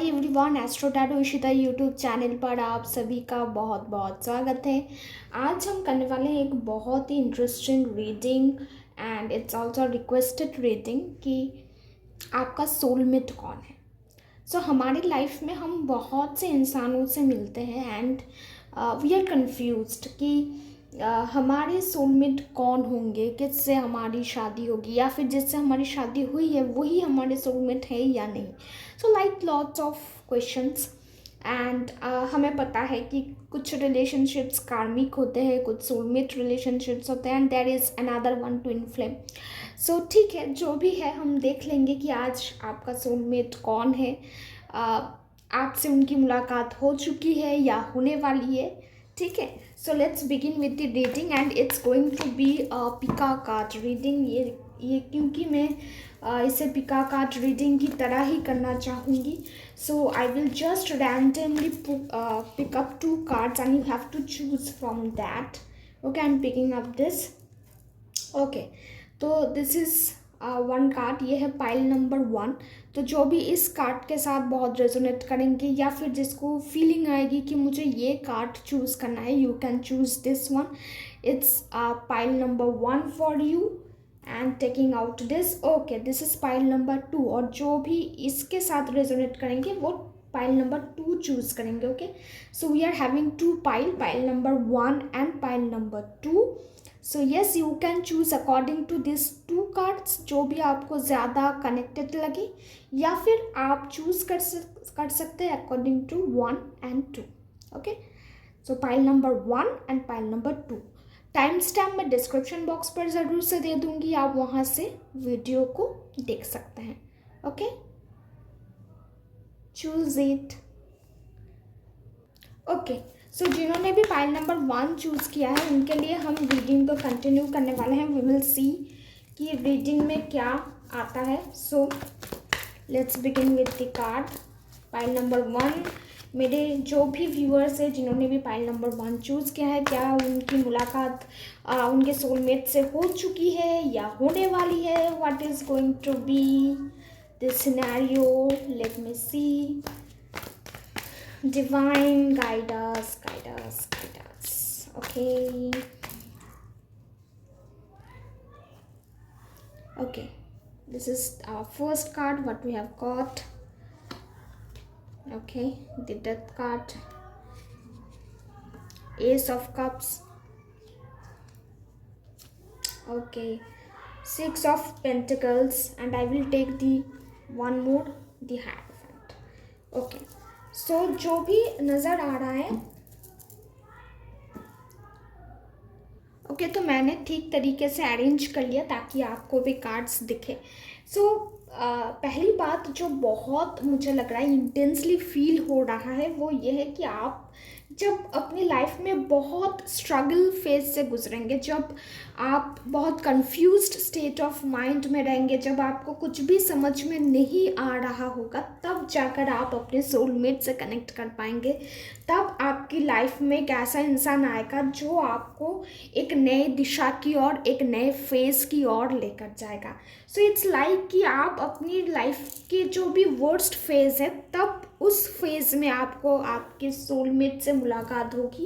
Everyone, astro tattoo Ishita YouTube channel पर आप सभी का बहुत बहुत स्वागत है। आज हम करने वाले हैं एक बहुत ही interesting reading and it's also requested reading कि आपका सोलमेट कौन है। हमारी लाइफ में हम बहुत से इंसानों से मिलते हैं एंड वी आर कन्फ्यूज्ड कि हमारे सोलमेट कौन होंगे, किससे हमारी शादी होगी या फिर जिससे हमारी शादी हुई है वही हमारे सोलमेट है या नहीं। Like lots of questions and हमें पता है कि कुछ रिलेशनशिप्स कार्मिक होते हैं, कुछ सोलमेट रिलेशनशिप्स होते हैं and there is another one twin flame. ठीक है, जो भी है हम देख लेंगे कि आज आपका सोलमेट कौन है। आपसे उनकी मुलाकात हो चुकी है या होने वाली है। ठीक है, so let's begin with the reading and it's going to be pick a card reading. ये क्योंकि मैं इसे पिका कार्ड रीडिंग की तरह ही करना चाहूँगी। So I will just randomly pick up 2 cards and you have to choose from that. Okay, I'm picking up this. Okay, तो दिस इज़ 1 कार्ड, ये है पाइल नंबर 1। तो जो भी इस कार्ड के साथ बहुत रेजोनेट करेंगे या फिर जिसको फीलिंग आएगी कि मुझे ये कार्ड चूज़ करना है, you can choose this one. It's pile number 1 for you and taking out this. Okay, this is pile number 2 और जो भी इसके साथ रेजोनेट करेंगे वो पाइल नंबर 2 चूज़ करेंगे। Okay, so we are having 2 pile number 1 and pile number 2। So yes, you can choose according to this 2 cards, जो भी आपको ज़्यादा कनेक्टेड लगे, या फिर आप चूज़ कर सकते हैं according to 1 and 2। Okay, so pile number 1 and pile number 2। Time stamp मैं डिस्क्रिप्शन बॉक्स पर ज़रूर से दे दूँगी, आप वहाँ से वीडियो को देख सकते हैं। Okay, choose it. ओके, सो जिन्होंने भी पाइल नंबर 1 चूज़ किया है उनके लिए हम रीडिंग को कंटिन्यू करने वाले हैं। वी विल सी कि रीडिंग में क्या आता है। So let's begin with the card pile number 1। मेरे जो भी व्यूअर्स हैं जिन्होंने भी पाइल नंबर 1 चूज़ किया है, क्या उनकी मुलाकात उनके सोलमेट से हो चुकी है या होने वाली है? What is going to be this scenario? Let me see. Divine, guide us. Okay, this is our first card what we have got. Okay, the death card, Ace of Cups. Okay, 6 of Pentacles, and I will take the one more, the Hierophant. Okay, सो जो भी नज़र आ रहा है, okay, तो मैंने ठीक तरीके से अरेंज कर लिया ताकि आपको भी कार्ड्स दिखे। पहली बात जो बहुत मुझे लग रहा है इंटेंसली फील हो रहा है वो ये है कि आप जब अपनी लाइफ में बहुत स्ट्रगल फेज से गुजरेंगे, जब आप बहुत कंफ्यूज्ड स्टेट ऑफ माइंड में रहेंगे, जब आपको कुछ भी समझ में नहीं आ रहा होगा, तब जाकर आप अपने सोलमेट से कनेक्ट कर पाएंगे। तब आपकी लाइफ में एक ऐसा इंसान आएगा जो आपको एक नए दिशा की ओर, एक नए फेज़ की ओर लेकर जाएगा। सो इट्स लाइक कि आप अपनी लाइफ के जो भी वर्स्ट फेज़ है, तब उस फेज़ में आपको आपके सोलमेट से मुलाकात होगी।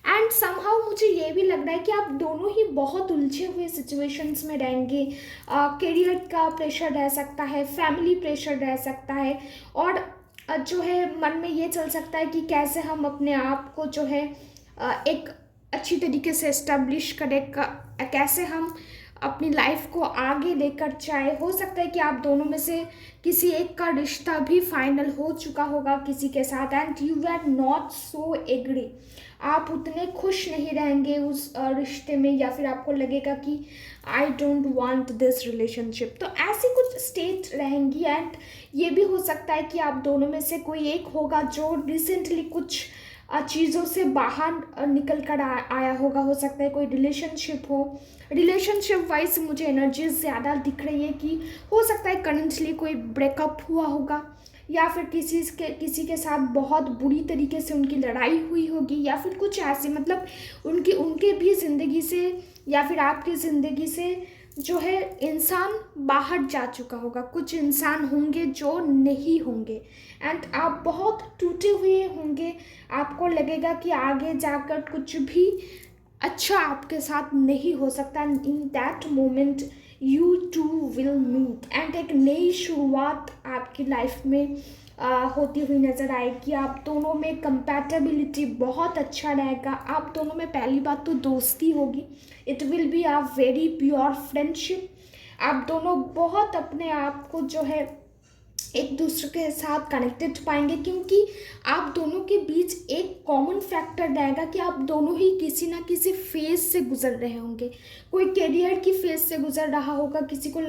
एंड समहाउ मुझे ये भी लग रहा है कि आप दोनों ही बहुत उलझे हुए सिचुएशंस में रहेंगे। करियर का प्रेशर रह सकता है, फैमिली प्रेशर रह सकता है, और जो है मन में ये चल सकता है कि कैसे हम अपने आप को जो है एक अच्छी तरीके से इस्टेब्लिश करें, कैसे हम अपनी लाइफ को आगे लेकर जाए। हो सकता है कि आप दोनों में से किसी एक का रिश्ता भी फाइनल हो चुका होगा किसी के साथ and you are not so agree. आप उतने खुश नहीं रहेंगे उस रिश्ते में, या फिर आपको लगेगा कि I don't want this relationship. तो ऐसी कुछ स्टेट रहेंगी एंड ये भी हो सकता है कि आप दोनों में से कोई एक होगा जो रिसेंटली कुछ चीज़ों से बाहर निकल कर आया होगा। हो सकता है कोई रिलेशनशिप हो। रिलेशनशिप वाइज मुझे एनर्जीज ज़्यादा दिख रही है कि हो सकता है करंटली कोई ब्रेकअप हुआ होगा, या फिर किसी के साथ बहुत बुरी तरीके से उनकी लड़ाई हुई होगी, या फिर कुछ ऐसे, मतलब उनके भी ज़िंदगी से या फिर आपकी ज़िंदगी से जो है इंसान बाहर जा चुका होगा, कुछ इंसान होंगे जो नहीं होंगे, एंड आप बहुत टूटे हुए होंगे। आपको लगेगा कि आगे जाकर कुछ भी अच्छा आपके साथ नहीं हो सकता। In that moment you two will meet, and एक नई शुरुआत आपकी लाइफ में होती हुई नज़र आएगी। आप दोनों में कंपैटिबिलिटी बहुत अच्छा रहेगा। आप दोनों में पहली बात तो दोस्ती होगी, it will be a very pure friendship. आप दोनों बहुत अपने आप को जो है एक दूसरे के साथ कनेक्टेड पाएंगे, क्योंकि आप दोनों के बीच एक कॉमन फैक्टर रहेगा कि आप दोनों ही किसी ना किसी फेज से गुजर रहे होंगे। कोई करियर की फेज से गुजर रहा होगा, किसी को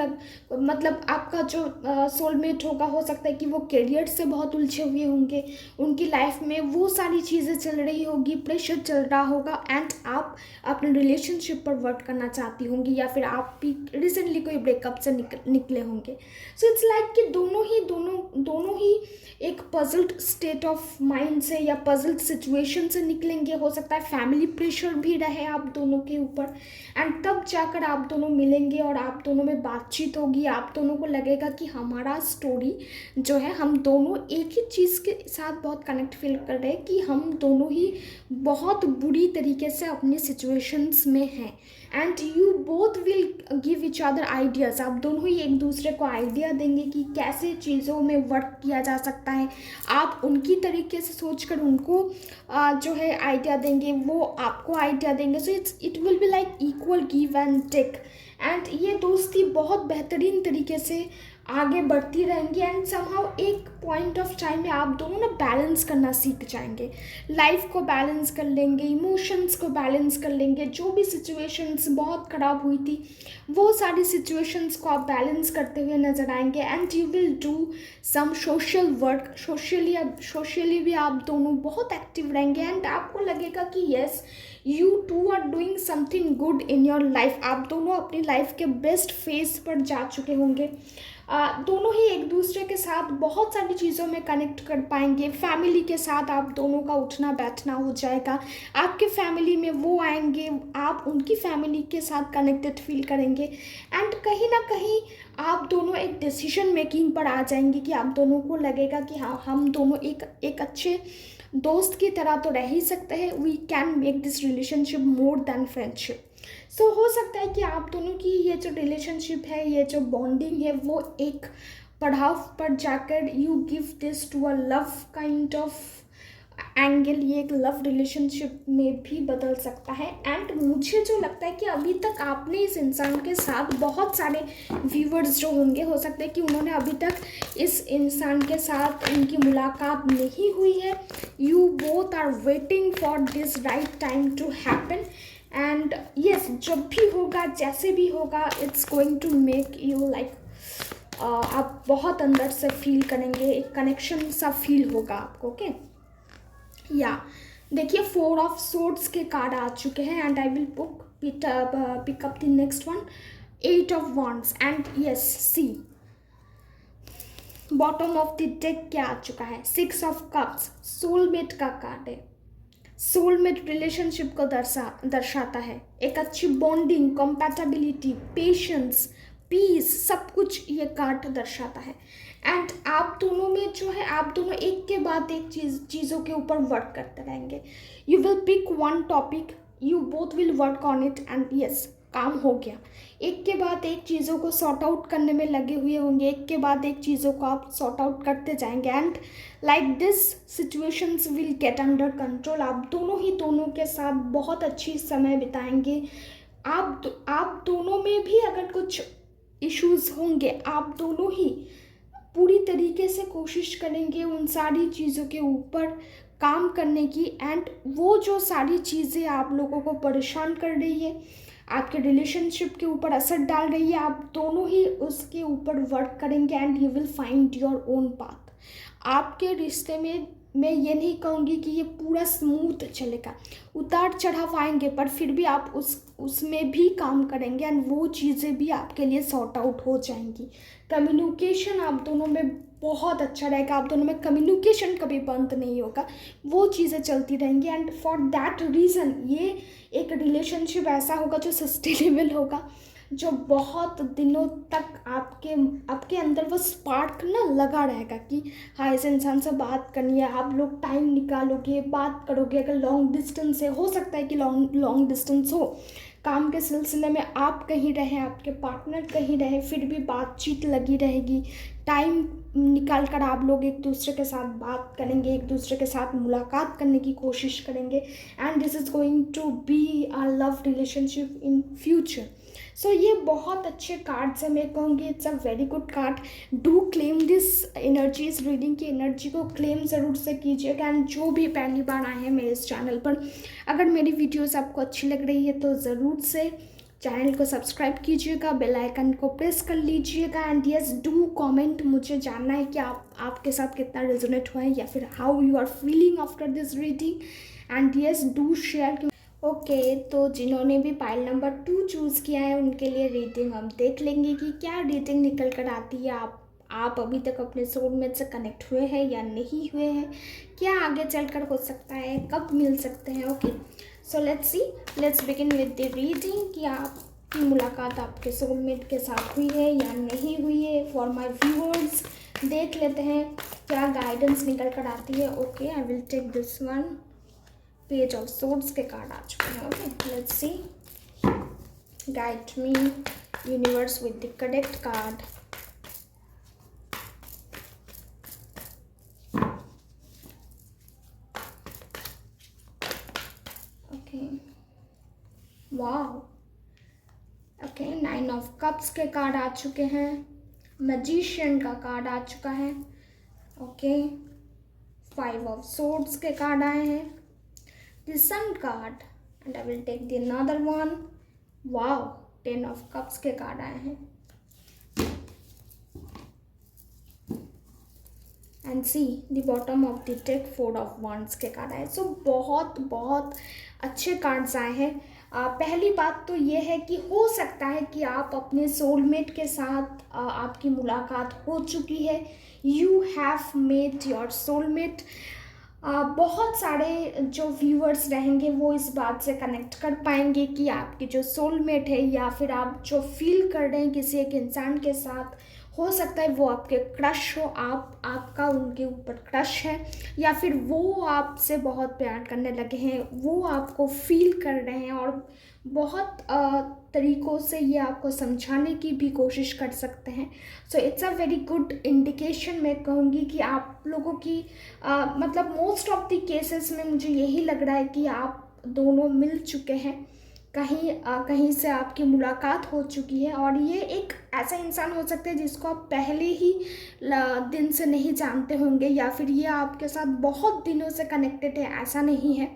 मतलब आपका जो सोलमेट होगा, हो सकता है कि वो करियर से बहुत उलझे हुए होंगे, उनकी लाइफ में वो सारी चीज़ें चल रही होगी, प्रेशर चल रहा होगा, एंड आप अपने रिलेशनशिप पर वर्क करना चाहती होंगी, या फिर आप भी रिसेंटली कोई ब्रेकअप से निकले होंगे। सो इट्स लाइक कि दोनों ही एक पजल्ड स्टेट ऑफ माइंड से या पजल्ड सिचुएशन से निकलेंगे। हो सकता है फैमिली प्रेशर भी रहे आप दोनों के ऊपर, एंड तब जाकर आप दोनों मिलेंगे और आप दोनों में बातचीत होगी। आप दोनों को लगेगा कि हमारा स्टोरी जो है, हम दोनों एक ही चीज़ के साथ बहुत कनेक्ट फील कर रहे हैं कि हम दोनों ही बहुत बुरी तरीके से अपनी सिचुएशंस में हैं, and you both will give each other ideas. आप दोनों ही एक दूसरे को आइडिया देंगे कि कैसे चीज़ों में वर्क किया जा सकता है। आप उनकी तरीके से सोचकर उनको जो है आइडिया देंगे, वो आपको आइडिया देंगे। So it will be like equal give and take, and ये दोस्ती बहुत बेहतरीन तरीके से आगे बढ़ती रहेंगी। एंड समहाउ एक पॉइंट ऑफ टाइम में आप दोनों ना बैलेंस करना सीख जाएंगे, लाइफ को बैलेंस कर लेंगे, इमोशंस को बैलेंस कर लेंगे। जो भी सिचुएशंस बहुत ख़राब हुई थी, वो सारी सिचुएशंस को आप बैलेंस करते हुए नज़र आएंगे, and you will do some social work. Socially भी आप दोनों बहुत एक्टिव रहेंगे, एंड आपको लगेगा कि yes, you two are doing something good in your life. आप दोनों अपनी लाइफ के बेस्ट फेज पर जा चुके होंगे। दोनों ही एक दूसरे के साथ बहुत सारी चीज़ों में कनेक्ट कर पाएंगे। फैमिली के साथ आप दोनों का उठना बैठना हो जाएगा, आपके फैमिली में वो आएंगे, आप उनकी फैमिली के साथ कनेक्टेड फील करेंगे, एंड कहीं ना कहीं आप दोनों एक डिसीजन मेकिंग पर आ जाएंगे कि आप दोनों को लगेगा कि हाँ, हम दोनों एक अच्छे दोस्त की तरह तो रह ही सकते हैं। We can make this relationship more than friendship. So हो सकता है कि आप दोनों की ये जो रिलेशनशिप है, ये जो बॉन्डिंग है, वो एक पड़ाव पर जाकर you give this to a love kind of angle, ये एक लव रिलेशनशिप में भी बदल सकता है। एंड मुझे जो लगता है कि अभी तक आपने इस इंसान के साथ, बहुत सारे व्यूवर्स जो होंगे, हो सकता है कि उन्होंने अभी तक इस इंसान के साथ उनकी मुलाकात नहीं हुई है। You both are waiting for this right time to happen, and yes, जब भी होगा, जैसे भी होगा, it's going to make you like, आप बहुत अंदर से फील करेंगे, एक कनेक्शन सा फील होगा आपको। ओके, या देखिए 4 ऑफ सोर्ड्स के कार्ड आ चुके हैं, and I will pick up the next one, 8 of wands, and yes, see bottom of the deck क्या आ चुका है, 6 ऑफ कप्स, सोलमेट का कार्ड है। सोलमेट रिलेशनशिप को दर्शाता है, एक अच्छी बॉन्डिंग, कंपैटिबिलिटी, पेशेंस, पीस, सब कुछ ये कार्ड दर्शाता है। एंड आप दोनों में जो है, आप दोनों एक के बाद एक चीज़ों के ऊपर वर्क करते रहेंगे। You will pick one topic, you both will work on it, and yes, काम हो गया। एक के बाद एक चीज़ों को सॉर्ट आउट करने में लगे हुए होंगे, एक के बाद एक चीज़ों को आप सॉर्ट आउट करते जाएंगे, and like this situations will get under control. आप दोनों ही दोनों के साथ बहुत अच्छी समय बिताएंगे। आप दोनों में भी अगर कुछ इश्यूज़ होंगे, आप दोनों ही पूरी तरीके से कोशिश करेंगे उन सारी चीज़ों के ऊपर काम करने की, एंड वो जो सारी चीज़ें आप लोगों को परेशान कर रही है, आपके रिलेशनशिप के ऊपर असर डाल रही है, आप दोनों ही उसके ऊपर वर्क करेंगे, and you will find your own path. आपके रिश्ते में मैं ये नहीं कहूँगी कि ये पूरा स्मूथ चलेगा, उतार चढ़ाव आएंगे, पर फिर भी आप उसमें भी काम करेंगे, एंड वो चीज़ें भी आपके लिए सॉर्ट आउट हो जाएंगी। कम्युनिकेशन आप दोनों में बहुत अच्छा रहेगा, आप दोनों में कम्युनिकेशन कभी बंद नहीं होगा, वो चीज़ें चलती रहेंगी, एंड फॉर दैट रीज़न ये एक रिलेशनशिप ऐसा होगा जो सस्टेनेबल होगा, जो बहुत दिनों तक आपके आपके अंदर वो स्पार्क ना लगा रहेगा कि हाँ इस इंसान से बात करनी है। आप लोग टाइम निकालोगे, बात करोगे। अगर लॉन्ग डिस्टेंस है, हो सकता है कि लॉन्ग लॉन्ग डिस्टेंस हो, काम के सिलसिले में आप कहीं रहे, आपके पार्टनर कहीं रहे, फिर भी बातचीत लगी रहेगी। टाइम निकाल कर आप लोग एक दूसरे के साथ बात करेंगे, एक दूसरे के साथ मुलाकात करने की कोशिश करेंगे, and this is going to be a love relationship in future. So ये बहुत अच्छे कार्ड्स हैं, मैं कहूँगी it's a very good card. Do claim this energy, इस रीडिंग की एनर्जी को क्लेम ज़रूर से कीजिएगा। एंड जो भी पहली बार आए हैं मेरे इस चैनल पर, अगर मेरी वीडियोस आपको अच्छी लग रही है तो ज़रूर से चैनल को सब्सक्राइब कीजिएगा, बेल आइकन को प्रेस कर लीजिएगा। एंड यस, डू कमेंट, मुझे जानना है कि आपके साथ कितना रेजोनेट हुआ है, या फिर how you are feeling after this reading. And yes, do share. Okay, तो जिन्होंने भी पाइल नंबर 2 चूज़ किया है उनके लिए रीडिंग हम देख लेंगे कि क्या रीडिंग निकल कर आती है। आप अभी तक अपने सोलमेट से कनेक्ट हुए हैं या नहीं हुए हैं, क्या आगे चलकर हो सकता है, कब मिल सकते हैं। Okay, so let's see, let's begin with the reading कि आपकी मुलाकात आपके सोलमेट के साथ हुई है या नहीं हुई है। फॉर माय व्यूअर्स, देख लेते हैं क्या गाइडेंस निकल कर आती है। Okay, I will take this one. Page of swords के कार्ड आ चुके हैं। Okay, let's see, guide me universe with the correct card. Okay, wow. Okay, 9 of cups के कार्ड आ चुके हैं, मैजिशियन का कार्ड आ चुका है। ओके, 5 ऑफ सोर्ड्स के कार्ड आए हैं, the sun card, and I will take the another one. Wow, 10 of cups के कार्ड आए हैं, and see the bottom of the deck 4 of wands के कार्ड आए। सो बहुत बहुत अच्छे कार्ड्स आए हैं। पहली बात तो ये है कि हो सकता है कि आप अपने सोलमेट के साथ आपकी मुलाकात हो चुकी है। You have met your soulmate. बहुत सारे जो व्यूअर्स रहेंगे वो इस बात से कनेक्ट कर पाएंगे कि आपकी जो सोलमेट है, या फिर आप जो फील कर रहे हैं किसी एक इंसान के साथ, हो सकता है वो आपके क्रश हो, आपका उनके ऊपर क्रश है, या फिर वो आपसे बहुत प्यार करने लगे हैं, वो आपको फील कर रहे हैं और बहुत तरीक़ों से ये आपको समझाने की भी कोशिश कर सकते हैं। So it's a very good indication. मैं कहूँगी कि आप लोगों की मतलब मोस्ट ऑफ द केसेस में मुझे यही लग रहा है कि आप दोनों मिल चुके हैं, कहीं से आपकी मुलाकात हो चुकी है। और ये एक ऐसा इंसान हो सकता है जिसको आप पहले ही दिन से नहीं जानते होंगे, या फिर ये आपके साथ बहुत दिनों से कनेक्टेड है, ऐसा नहीं है।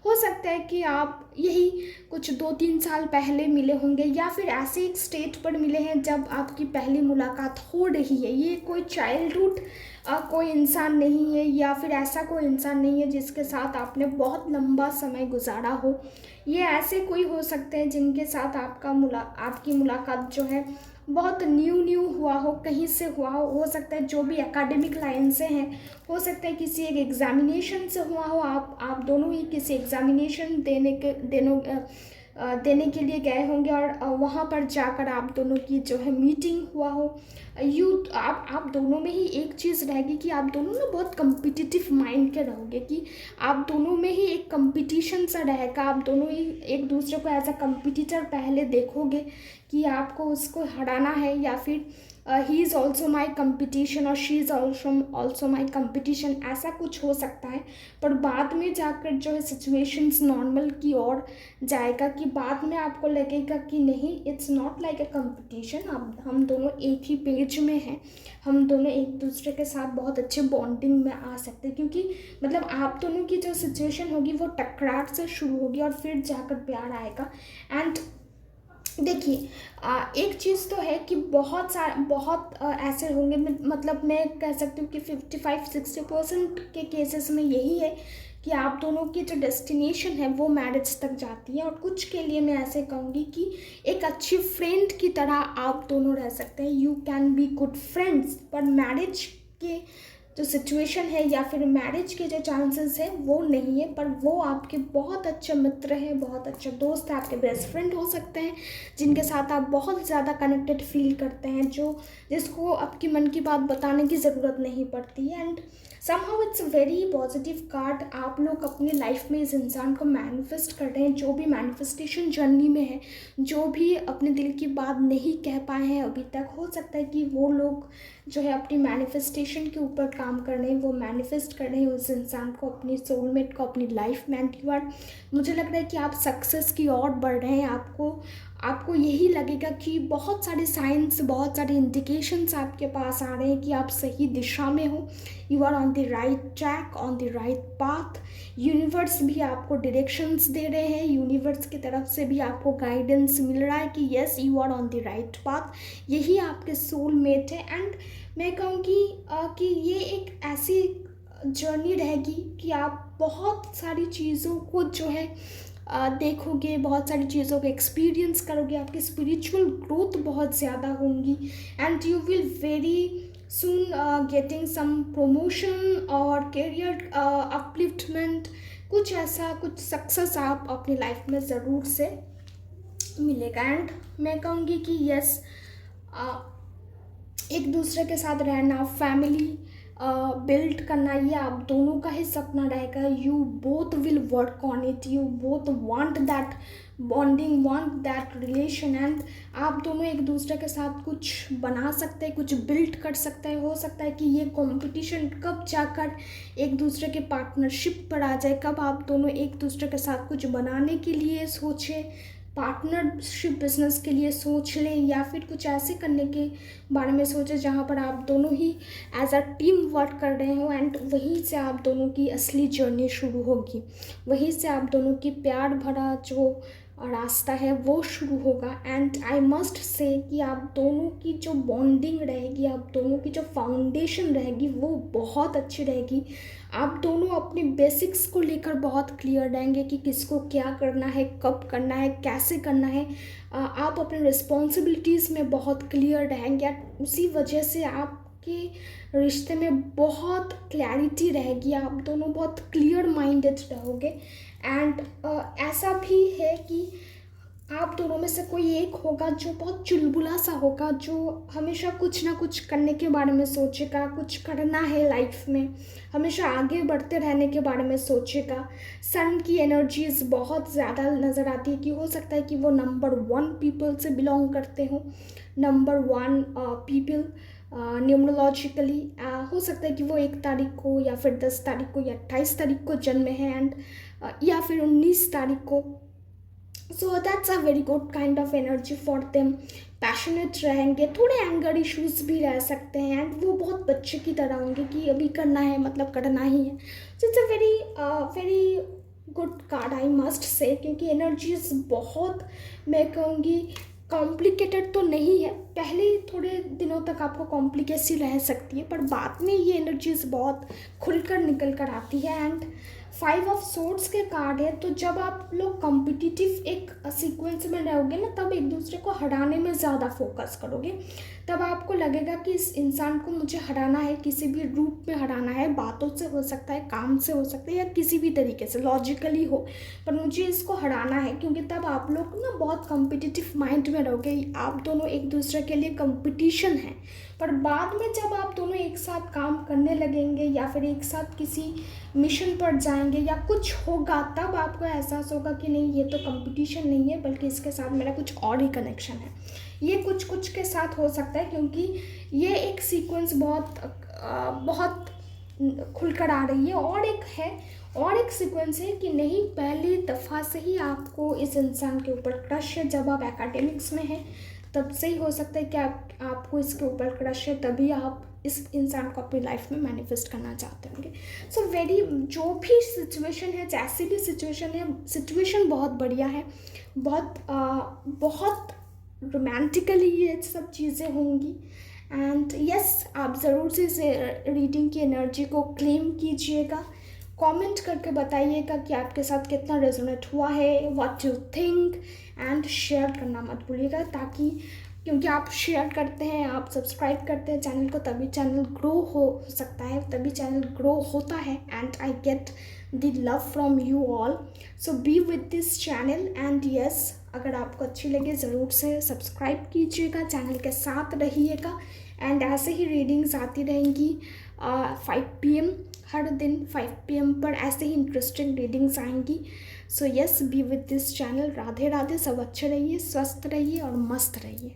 हो सकता है कि आप यही कुछ 2-3 साल पहले मिले होंगे, या फिर ऐसे एक स्टेज पर मिले हैं जब आपकी पहली मुलाकात हो रही है। ये कोई चाइल्डहुड कोई इंसान नहीं है, या फिर ऐसा कोई इंसान नहीं है जिसके साथ आपने बहुत लंबा समय गुजारा हो। ये ऐसे कोई हो सकते हैं जिनके साथ आपकी मुलाकात जो है बहुत न्यू हुआ हो, कहीं से हुआ हो सकता है जो भी एकेडमिक लाइन से हैं, हो सकता है किसी एक एग्जामिनेशन से हुआ हो। आप दोनों ही किसी एग्जामिनेशन देने के लिए गए होंगे, और वहाँ पर जाकर आप दोनों की जो है मीटिंग हुआ हो। आप दोनों में ही एक चीज़ रहेगी कि आप दोनों ना बहुत कम्पिटिटिव माइंड के रहोगे, कि आप दोनों में ही एक कंपटीशन सा रहेगा। आप दोनों ही एक दूसरे को एज अ कंपटीटर पहले देखोगे कि आपको उसको हराना है, या फिर he is also my competition और she is also my competition, ऐसा कुछ हो सकता है। पर बाद में जाकर जो है सिचुएशंस नॉर्मल की ओर जाएगा, कि बाद में आपको लगेगा कि नहीं, it's not like a competition, अब हम दोनों एक ही पेज में हैं, हम दोनों एक दूसरे के साथ बहुत अच्छे बॉन्डिंग में आ सकते हैं। क्योंकि मतलब आप दोनों की जो सिचुएशन होगी वो टकरार से शुरू होगी और फिर जाकर प्यार आएगा। एंड देखिए, एक चीज़ तो है कि बहुत ऐसे होंगे, मतलब मैं कह सकती हूँ कि 55-60% के केसेस में यही है कि आप दोनों की जो डेस्टिनेशन है वो मैरिज तक जाती है। और कुछ के लिए मैं ऐसे कहूँगी कि एक अच्छी फ्रेंड की तरह आप दोनों रह सकते हैं, you can be good friends. पर मैरिज के जो सिचुएशन है या फिर मैरिज के जो चांसेस है वो नहीं है, पर वो आपके बहुत अच्छे मित्र हैं, बहुत अच्छे दोस्त हैं, आपके बेस्ट फ्रेंड हो सकते हैं, जिनके साथ आप बहुत ज़्यादा कनेक्टेड फील करते हैं, जो जिसको आपकी मन की बात बताने की ज़रूरत नहीं पड़ती है। And somehow it's a very positive card. आप लोग अपनी लाइफ में इस इंसान को मैनिफेस्ट कर रहे हैं, जो भी मैनिफेस्टेशन जर्नी में है, जो भी अपने दिल की बात नहीं कह पाए हैं अभी तक, हो सकता है कि वो लोग जो है अपनी मैनिफेस्टेशन के ऊपर काम कर रहे हैं, वो मैनिफेस्ट कर रहे हैं उस इंसान को, अपनी सोलमेट को अपनी लाइफ में। एंड यू आर, मुझे लग रहा है कि आप सक्सेस की ओर बढ़ रहे हैं। आपको यही लगेगा कि बहुत सारे साइंस, बहुत सारे इंडिकेशंस आपके पास आ रहे हैं कि आप सही दिशा में हो, you are on the right track, on the right path. Universe भी आपको डायरेक्शंस दे रहे हैं, यूनिवर्स की तरफ से भी आपको गाइडेंस मिल रहा है कि yes you are on the right path, यही आपके सोलमेट है। एंड मैं कहूँगी कि ये एक ऐसी जर्नी रहेगी कि आप बहुत सारी चीज़ों को जो है देखोगे, बहुत सारी चीज़ों को एक्सपीरियंस करोगे, आपकी स्पिरिचुअल ग्रोथ बहुत ज़्यादा होंगी। And you will very soon getting some promotion और करियर अपलिफ्टमेंट, कुछ ऐसा, कुछ सक्सेस आप अपनी लाइफ में ज़रूर से मिलेगा। एंड मैं कहूँगी कि यस, एक दूसरे के साथ रहना, फैमिली बिल्ड करना, ये आप दोनों का ही सपना रहेगा। You both will work on it, you both want that bonding, want that relation. And आप दोनों एक दूसरे के साथ कुछ बना सकते हैं, कुछ बिल्ड कर सकते हैं। हो सकता है कि ये कंपटीशन कब जाकर एक दूसरे के पार्टनरशिप पर आ जाए, कब आप दोनों एक दूसरे के साथ कुछ बनाने के लिए सोचें, पार्टनरशिप बिजनेस के लिए सोच लें, या फिर कुछ ऐसे करने के बारे में सोचें जहाँ पर आप दोनों ही एज अ टीम वर्क कर रहे हो। एंड वहीं से आप दोनों की असली जर्नी शुरू होगी, वहीं से आप दोनों की प्यार भरा जो रास्ता है वो शुरू होगा। एंड आई मस्ट से कि आप दोनों की जो बॉन्डिंग रहेगी, आप दोनों की जो फाउंडेशन रहेगी वो बहुत अच्छी रहेगी। आप दोनों अपने बेसिक्स को लेकर बहुत क्लियर रहेंगे कि किसको क्या करना है, कब करना है, कैसे करना है। आप अपने रिस्पॉन्सिबिलिटीज़ में बहुत क्लियर रहेंगे। उसी वजह से आपके रिश्ते में बहुत क्लैरिटी रहेगी, आप दोनों बहुत क्लियर माइंडेड रहोगे। एंड ऐसा भी है कि आप दोनों में से कोई एक होगा जो बहुत चुलबुला सा होगा, जो हमेशा कुछ ना कुछ करने के बारे में सोचेगा, कुछ करना है लाइफ में, हमेशा आगे बढ़ते रहने के बारे में सोचेगा। सन की एनर्जीज बहुत ज़्यादा नज़र आती है कि हो सकता है कि वो नंबर 1 पीपल से बिलोंग करते हो, नंबर 1 पीपल न्यूमरोलॉजिकली। हो सकता है कि वो 1 तारीख को या फिर 10 तारीख को या 28 तारीख को जन्मे हैं, एंड या फिर 19 तारीख को। So that's a very good kind of energy for them. Passionate रहेंगे, थोड़े एंगर इश्यूज भी रह सकते हैं, एंड वो बहुत बच्चे की तरह होंगे कि अभी करना है मतलब करना ही है। So it's a very very good card I must say, क्योंकि एनर्जीज बहुत, मैं कहूँगी कॉम्प्लिकेटेड तो नहीं है, पहले थोड़े दिनों तक आपको कॉम्प्लिकेसी रह सकती है, पर बाद में ये एनर्जीज बहुत खुलकर निकल कर आती है। एंड 5 ऑफ सोर्ड्स के कार्ड है, तो जब आप लोग कॉम्पिटिटिव एक सीक्वेंस में रहोगे ना, तब एक दूसरे को हराने में ज़्यादा फोकस करोगे। तब आपको लगेगा कि इस इंसान को मुझे हराना है, किसी भी रूप में हराना है, बातों से हो सकता है, काम से हो सकता है, या किसी भी तरीके से लॉजिकली हो, पर मुझे इसको हराना है। क्योंकि तब आप लोग ना बहुत कॉम्पिटिटिव माइंड में रहोगे, आप दोनों एक दूसरे के लिए कंपटीशन है। पर बाद में जब आप दोनों एक साथ काम करने लगेंगे या फिर एक साथ किसी मिशन पर जाएंगे या कुछ होगा, तब आपको एहसास होगा कि नहीं, ये तो कंपटीशन नहीं है, बल्कि इसके साथ मेरा कुछ और ही कनेक्शन है। ये कुछ कुछ के साथ हो सकता है, क्योंकि ये एक सीक्वेंस बहुत खुलकर आ रही है। और एक सीक्वेंस है कि नहीं, पहली दफ़ा से ही आपको इस इंसान के ऊपर क्रश है। जब आप एकेडमिक्स में हैं तब से ही हो सकता है कि आपको इसके ऊपर क्रश है, तभी आप इस इंसान को अपनी लाइफ में मैनिफेस्ट करना चाहते होंगे। सो जो भी सिचुएशन है, जैसी भी सिचुएशन है, सिचुएशन बहुत बढ़िया है, बहुत रोमांटिकली ये सब चीज़ें होंगी। एंड यस, आप ज़रूर से इस रीडिंग की एनर्जी को क्लेम कीजिएगा, कमेंट करके बताइएगा कि आपके साथ कितना रेजोनेट हुआ है, what you think, and share करना मत भूलिएगा, ताकि क्योंकि आप शेयर करते हैं, आप सब्सक्राइब करते हैं चैनल को, तभी चैनल ग्रो हो सकता है, तभी चैनल ग्रो होता है। And I get the love from you all, so be with this channel. And yes, अगर आपको अच्छी लगे ज़रूर से सब्सक्राइब कीजिएगा, चैनल के साथ रहिएगा। एंड ऐसे ही रीडिंग्स आती रहेंगी 5 PM हर दिन 5 PM पर ऐसे ही इंटरेस्टिंग रीडिंग्स आएंगी। So yes, be with this channel. Radhe Radhe, सब अच्छे रहिए, स्वस्थ रहिए और मस्त रहिए।